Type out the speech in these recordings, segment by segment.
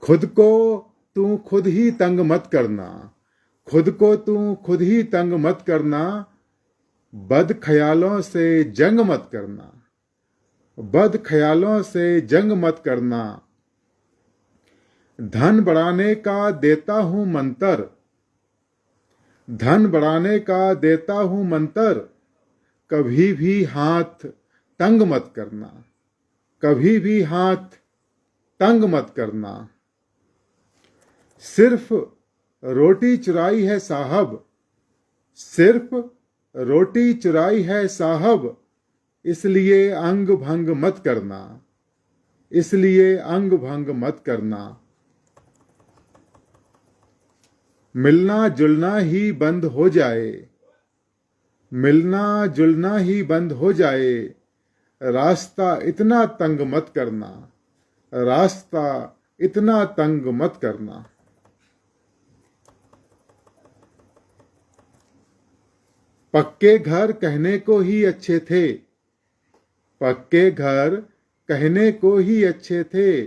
खुद को तू खुद ही तंग मत करना, खुद को तू खुद ही तंग मत करना, बद ख्यालों से जंग मत करना, बद ख्यालों से जंग मत करना। धन बढ़ाने का देता हूं मंतर, धन बढ़ाने का देता हूं मंतर, कभी भी हाथ तंग मत करना, कभी भी हाथ तंग मत करना। सिर्फ रोटी चुराई है साहब, सिर्फ रोटी चुराई है साहब, इसलिए अंग भंग मत करना, इसलिए अंग भंग मत करना। मिलना जुलना ही बंद हो जाए, मिलना जुलना ही बंद हो जाए, रास्ता इतना तंग मत करना, रास्ता इतना तंग मत करना। पक्के घर कहने को ही अच्छे थे, पक्के घर कहने को ही अच्छे थे,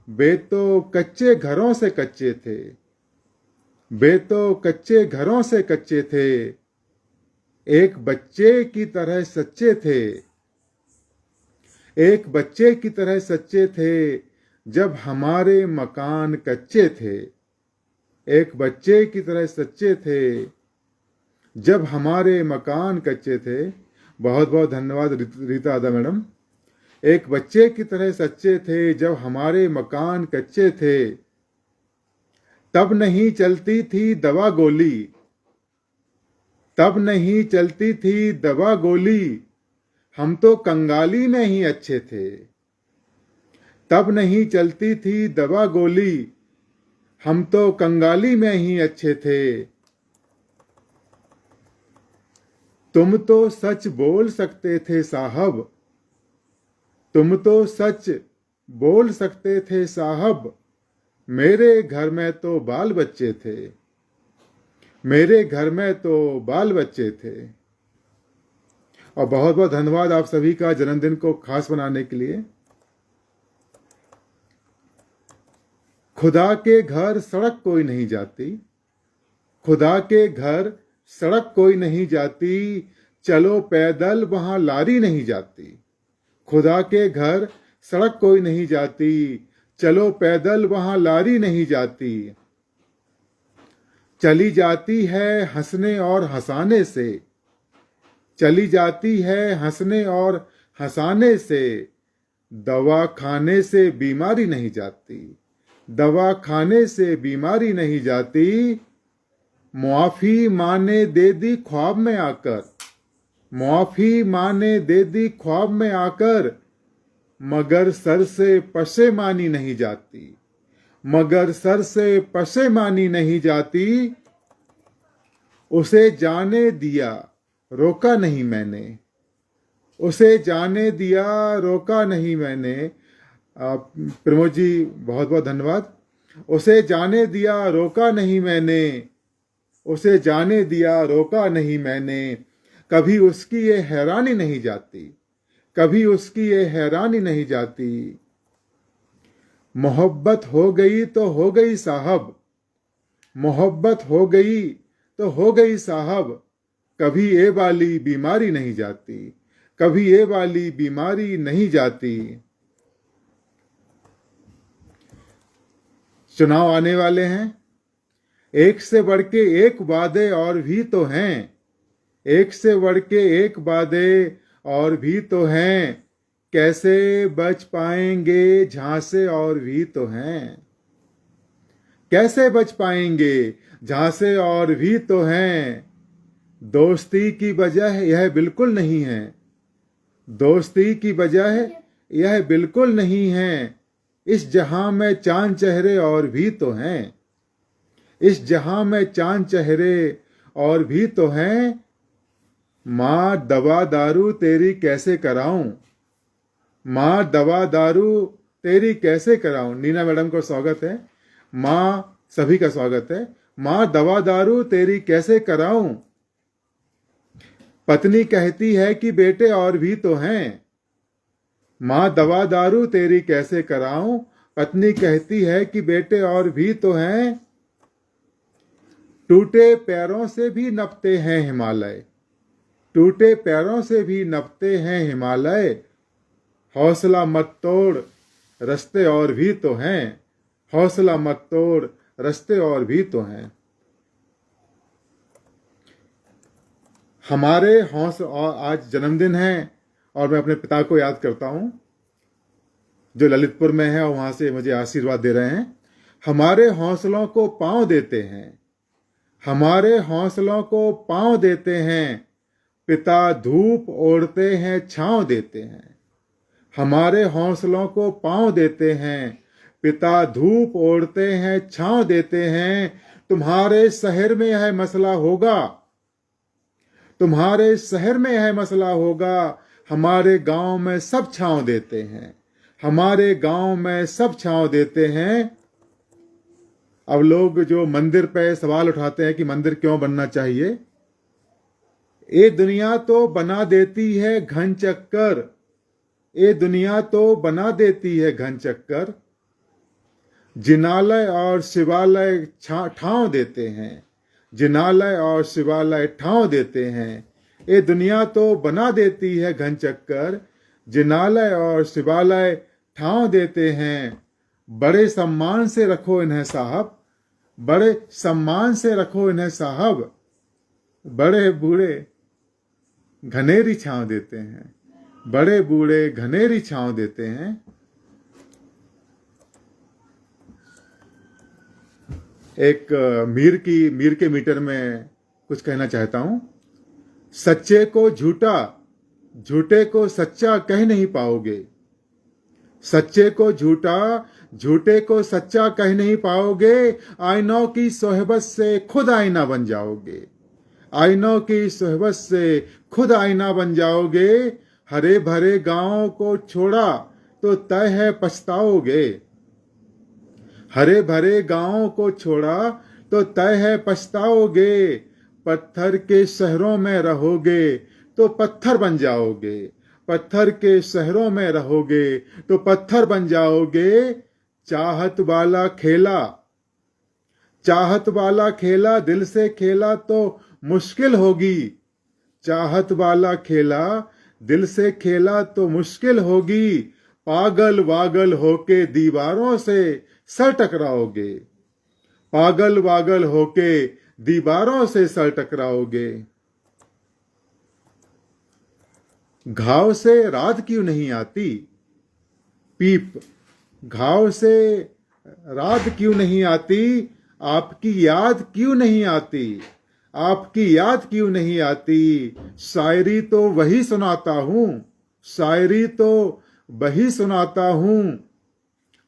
वे तो कच्चे घरों से कच्चे थे, वे तो कच्चे घरों से कच्चे थे, एक बच्चे की तरह सच्चे थे, एक बच्चे की तरह सच्चे थे, जब हमारे मकान कच्चे थे, एक बच्चे की तरह सच्चे थे, जब हमारे मकान कच्चे थे। बहुत बहुत धन्यवाद रीता आदा मैडम। एक बच्चे की तरह सच्चे थे, जब हमारे मकान कच्चे थे, तब नहीं चलती थी दवा गोली, तब नहीं चलती थी दवा गोली, हम तो कंगाली में ही अच्छे थे, तब नहीं चलती थी दवा गोली, हम तो कंगाली में ही अच्छे थे। तुम तो सच बोल सकते थे साहब, तुम तो सच बोल सकते थे साहब, मेरे घर में तो बाल बच्चे थे, मेरे घर में तो बाल बच्चे थे। और बहुत बहुत धन्यवाद आप सभी का जन्मदिन को खास बनाने के लिए। खुदा के घर सड़क कोई नहीं जाती, खुदा के घर सड़क कोई नहीं जाती, चलो पैदल वहां लारी नहीं जाती, खुदा के घर सड़क कोई नहीं जाती, चलो पैदल वहां लारी नहीं जाती। चली जाती है हंसने और हंसाने से, चली जाती है हंसने और हंसाने से, दवा खाने से बीमारी नहीं जाती, दवा खाने से बीमारी नहीं जाती। मुआफी माँ ने दे दी ख्वाब में आकर, मुआफी माँ ने दे दी ख्वाब में आकर, मगर सर से पशेमानी नहीं जाती, मगर सर से पशेमानी नहीं जाती। उसे जाने दिया रोका नहीं मैंने, उसे जाने दिया रोका नहीं मैंने। प्रमोद जी बहुत बहुत धन्यवाद। उसे जाने दिया रोका नहीं मैंने, उसे जाने दिया रोका नहीं मैंने, कभी उसकी ये हैरानी नहीं जाती, कभी उसकी ये हैरानी नहीं जाती। मोहब्बत हो गई तो हो गई साहब, मोहब्बत हो गई तो हो गई साहब, कभी ये वाली बीमारी नहीं जाती, कभी ये वाली बीमारी नहीं जाती। चुनाव आने वाले हैं, एक से बढ़ के एक वादे और भी तो हैं, एक से बढ़ के एक वादे और भी तो हैं, कैसे बच पाएंगे झांसे और भी तो हैं, कैसे बच पाएंगे झांसे और भी तो हैं। दोस्ती की वजह यह बिल्कुल नहीं है, दोस्ती की वजह यह बिल्कुल नहीं है, इस जहां में चांद चेहरे और भी तो हैं, इस जहां में चांद चेहरे और भी तो हैं। माँ दवा दारू तेरी कैसे कराऊं, माँ दवा दारू तेरी कैसे कराऊं। नीना मैडम को स्वागत है, माँ सभी का स्वागत है। माँ दवा दारू तेरी कैसे कराऊं, पत्नी कहती है कि बेटे और भी तो हैं, माँ दवा दारू तेरी कैसे कराऊं, पत्नी कहती है कि बेटे और भी तो हैं। टूटे पैरों से भी नपते हैं हिमालय, टूटे पैरों से भी नपते हैं हिमालय। हौसला मत तोड़, रास्ते और भी तो हैं। हौसला मत तोड़, रास्ते और भी तो हैं। हमारे और आज जन्मदिन है और मैं अपने पिता को याद करता हूं जो ललितपुर में है और वहां से मुझे आशीर्वाद दे रहे हैं। हमारे हौसलों को पांव देते हैं, हमारे हौसलों को पांव देते हैं। पिता धूप ओढ़ते हैं, छांव देते हैं। हमारे हौसलों को पांव देते हैं, पिता धूप ओढ़ते हैं, छांव देते हैं। तुम्हारे शहर में यह मसला होगा, तुम्हारे शहर में यह मसला होगा। हमारे गांव में सब छांव देते हैं, हमारे गांव में सब छांव देते हैं। अब लोग जो मंदिर पे सवाल उठाते हैं कि मंदिर क्यों बनना चाहिए, ये दुनिया तो बना देती है घन चक्कर, ये दुनिया तो बना देती है घन चक्कर। जिनालय और शिवालय ठांव देते हैं, जिनालय और शिवालय ठांव देते हैं। ये दुनिया तो बना देती है घन चक्कर, जिनालय और शिवालय ठांव देते हैं। बड़े सम्मान से रखो इन्हें साहब, बड़े सम्मान से रखो इन्हें साहब। बड़े बूढ़े घनेरी छांव देते हैं, बड़े बूढ़े घनेरी छांव देते हैं। एक मीर के मीटर में कुछ कहना चाहता हूं। सच्चे को झूठा, झूठे को सच्चा कह नहीं पाओगे। सच्चे को झूठा, झूठे को सच्चा कह नहीं पाओगे। आईनों की सोहबत से खुद आईना बन जाओगे, आईनों की सोहबत से खुद आईना बन जाओगे। हरे भरे गांव को छोड़ा तो तय है पछताओगे, हरे भरे गांव को छोड़ा तो तय है पछताओगे। पत्थर के शहरों में रहोगे तो पत्थर बन जाओगे, पत्थर के शहरों में रहोगे तो पत्थर बन जाओगे। चाहत वाला खेला, चाहत वाला खेला दिल से खेला तो मुश्किल होगी। चाहत वाला खेला दिल से खेला तो मुश्किल होगी। पागल वागल होके दीवारों से सर टकराओगे, पागल वागल होके दीवारों से सर टकराओगे। घाव से रात क्यों नहीं आती, पीप घाव से रात क्यों नहीं आती। आपकी याद क्यों नहीं आती, आपकी याद क्यों नहीं आती। शायरी तो वही सुनाता हूं, शायरी तो वही सुनाता हूं।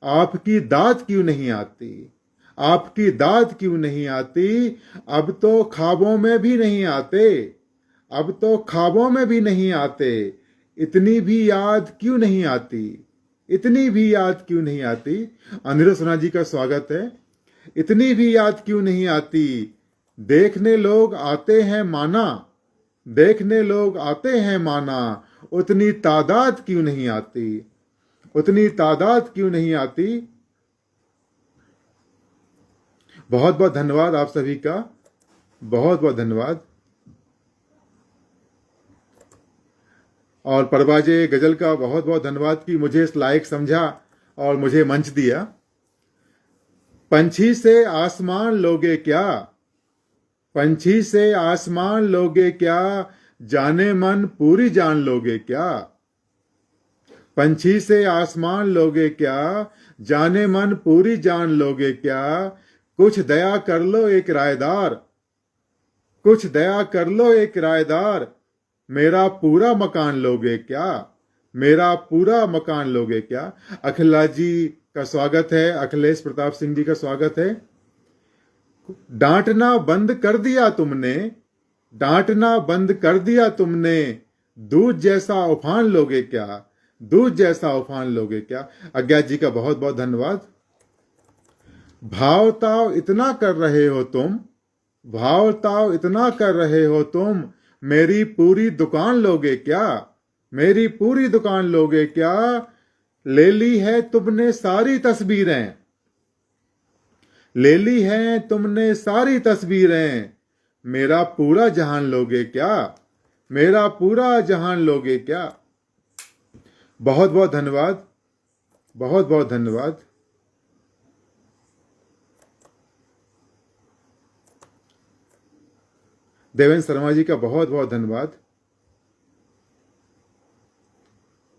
आपकी दाद क्यों नहीं आती, आपकी दाद क्यों नहीं आती। अब तो ख्वाबों में भी नहीं आते, अब तो ख्वाबों में भी नहीं आते। इतनी भी याद क्यों नहीं आती, इतनी भी याद क्यों नहीं आती। अनिरुद्ध सिन्हा जी का स्वागत है। इतनी भी याद क्यों नहीं आती। देखने लोग आते हैं माना, देखने लोग आते हैं माना। उतनी तादाद क्यों नहीं आती, उतनी तादाद क्यों नहीं आती। बहुत बहुत धन्यवाद आप सभी का, बहुत बहुत धन्यवाद। और परवाजे गजल का बहुत बहुत धन्यवाद कि मुझे इस लायक समझा और मुझे मंच दिया। पंछी से आसमान लोगे क्या, पंछी से आसमान लोगे क्या। जाने मन पूरी जान लोगे क्या, पंछी से आसमान लोगे क्या। जाने मन पूरी जान लोगे क्या। कुछ दया कर लो एक रायदार, कुछ दया कर लो एक रायदार। मेरा पूरा मकान लोगे क्या, मेरा पूरा मकान लोगे क्या। अखिला जी का स्वागत है, अखिलेश प्रताप सिंह जी का स्वागत है। डांटना बंद कर दिया तुमने, डांटना बंद कर दिया तुमने। दूध जैसा उफान लोगे क्या, दूध जैसा उफान लोगे क्या। अज्ञात जी का बहुत बहुत धन्यवाद। भाव ताव इतना कर रहे हो तुम, भाव ताव इतना कर रहे हो तुम। मेरी पूरी दुकान लोगे क्या, मेरी पूरी दुकान लोगे क्या। ले ली है तुमने सारी तस्वीरें, ले ली है तुमने सारी तस्वीरें, मेरा पूरा जहान लोगे क्या, मेरा पूरा जहान लोगे क्या। बहुत बहुत धन्यवाद, बहुत बहुत धन्यवाद। देवेंद्र शर्मा जी का बहुत बहुत धन्यवाद।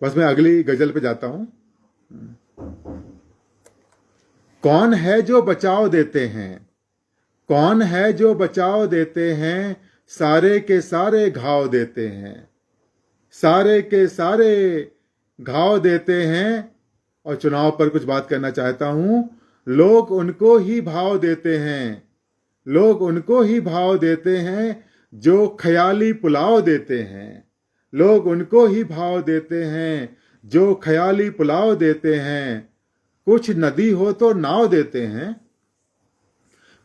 बस मैं अगली गजल पे जाता हूं। कौन है जो बचाव देते हैं, कौन है जो बचाव देते हैं, सारे के सारे घाव देते हैं, सारे के सारे घाव देते हैं। और चुनाव पर कुछ बात करना चाहता हूं। लोग उनको ही भाव देते हैं, लोग उनको ही भाव देते हैं जो ख्याली पुलाव देते हैं, लोग उनको ही भाव देते हैं जो ख्याली पुलाव देते हैं। कुछ नदी हो तो नाव देते हैं,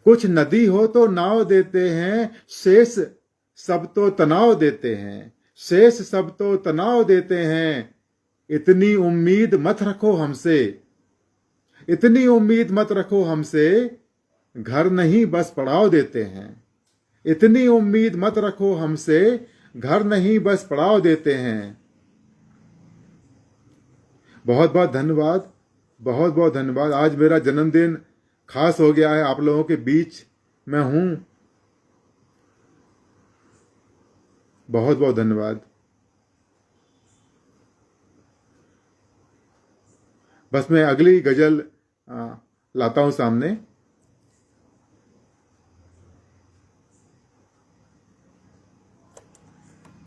कुछ नदी हो तो नाव देते हैं, शेष सब तो तनाव देते हैं, शेष सब तो तनाव देते हैं। इतनी उम्मीद मत रखो हमसे, इतनी उम्मीद मत रखो हमसे, घर नहीं बस पड़ाव देते हैं। इतनी उम्मीद मत रखो हमसे, घर नहीं बस पड़ाव देते हैं। बहुत बहुत धन्यवाद, बहुत बहुत धन्यवाद। आज मेरा जन्मदिन खास हो गया है, आप लोगों के बीच मैं हूं। बहुत बहुत धन्यवाद। बस मैं अगली गजल लाता हूं सामने।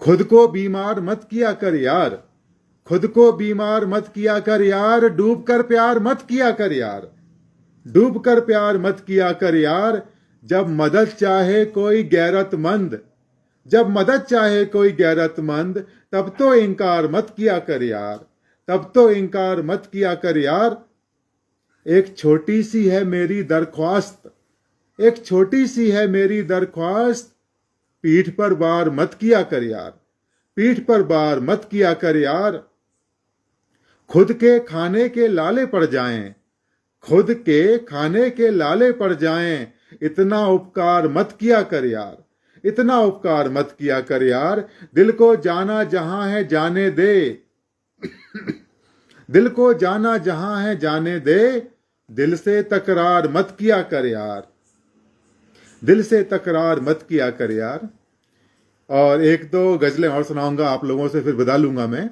खुद को बीमार मत किया कर यार, खुद को बीमार मत किया कर यार, डूब कर प्यार मत किया कर यार, डूब कर प्यार मत किया कर यार। जब मदद चाहे कोई गैरतमंद, जब मदद चाहे कोई गैरतमंद, तब तो इनकार मत किया कर यार, तब तो इनकार मत किया कर यार। एक छोटी सी है मेरी दरख्वास्त, एक छोटी सी है मेरी दरख्वास्त, पीठ पर वार मत किया कर यार, पीठ पर वार मत किया कर यार। खुद के खाने के लाले पड़ जाएं, खुद के खाने के लाले पड़ जाएं, इतना उपकार मत किया कर यार, इतना उपकार मत किया कर यार। दिल को जाना जहां है जाने दे, दिल को जाना जहां है जाने दे, दिल से तकरार मत किया कर यार, दिल से तकरार मत किया कर यार। और एक दो गजलें और सुनाऊंगा आप लोगों से, फिर विदा लूंगा मैं।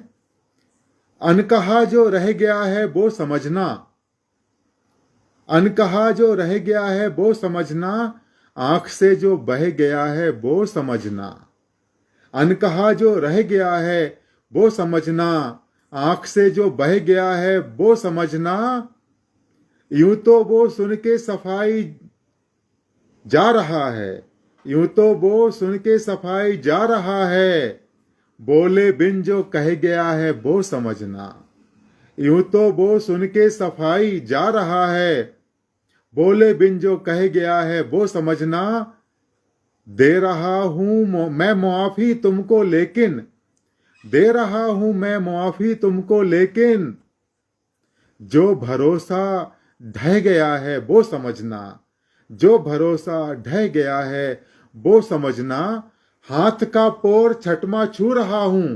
अनकहा जो रह गया है वो समझना, अनकहा जो रह गया है वो समझना, आंख से जो बह गया है वो समझना, अनकहा जो रह गया है वो समझना, आंख से जो बह गया है वो समझना। यूं तो वो सुन के सफाई जा रहा है, यूं तो वो सुन के सफाई जा रहा है, बोले बिन जो कह गया है वो समझना। यूं तो वो सुन के सफाई जा रहा है, बोले बिन जो कह गया है वो समझना। दे रहा हूं मैं मुआफी तुमको लेकिन, दे रहा हूं मैं मुआफी तुमको लेकिन, जो भरोसा ढह गया है वो समझना, जो भरोसा ढह गया है वो समझना। हाथ का पोर छठमा छू रहा हूं,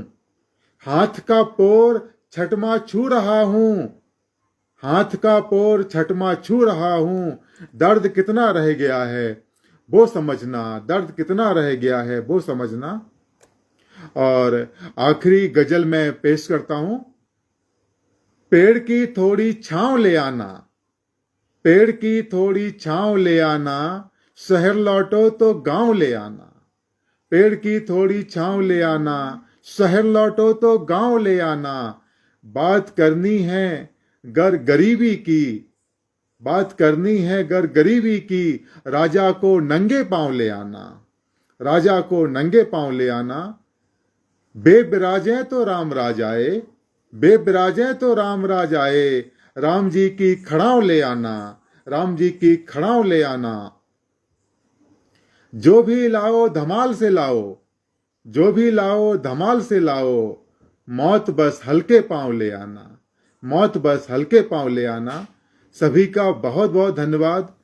हाथ का पोर छठमा छू रहा हूं, हाथ का पोर छठमा छू रहा हूं। दर्द कितना रह गया है वो समझना, दर्द कितना रह गया है वो समझना। और आखिरी गजल मैं पेश करता हूं। पेड़ की थोड़ी छांव ले आना, पेड़ की थोड़ी छांव ले आना, शहर लौटो तो गांव ले आना, पेड़ की थोड़ी छांव ले आना, शहर लौटो तो गांव ले आना। बात करनी है गर गरीबी की, बात करनी है गर गरीबी की, राजा को नंगे पांव ले आना, राजा को नंगे पांव ले आना। बेबिराजे तो राम राज आए, बेबिराजे तो राम राज आए, राम जी की खड़ाव ले आना, राम जी की खड़ाव ले आना। जो भी लाओ धमाल से लाओ, जो भी लाओ धमाल से लाओ, मौत बस हल्के पांव ले आना, मौत बस हल्के पांव ले आना। सभी का बहुत बहुत धन्यवाद।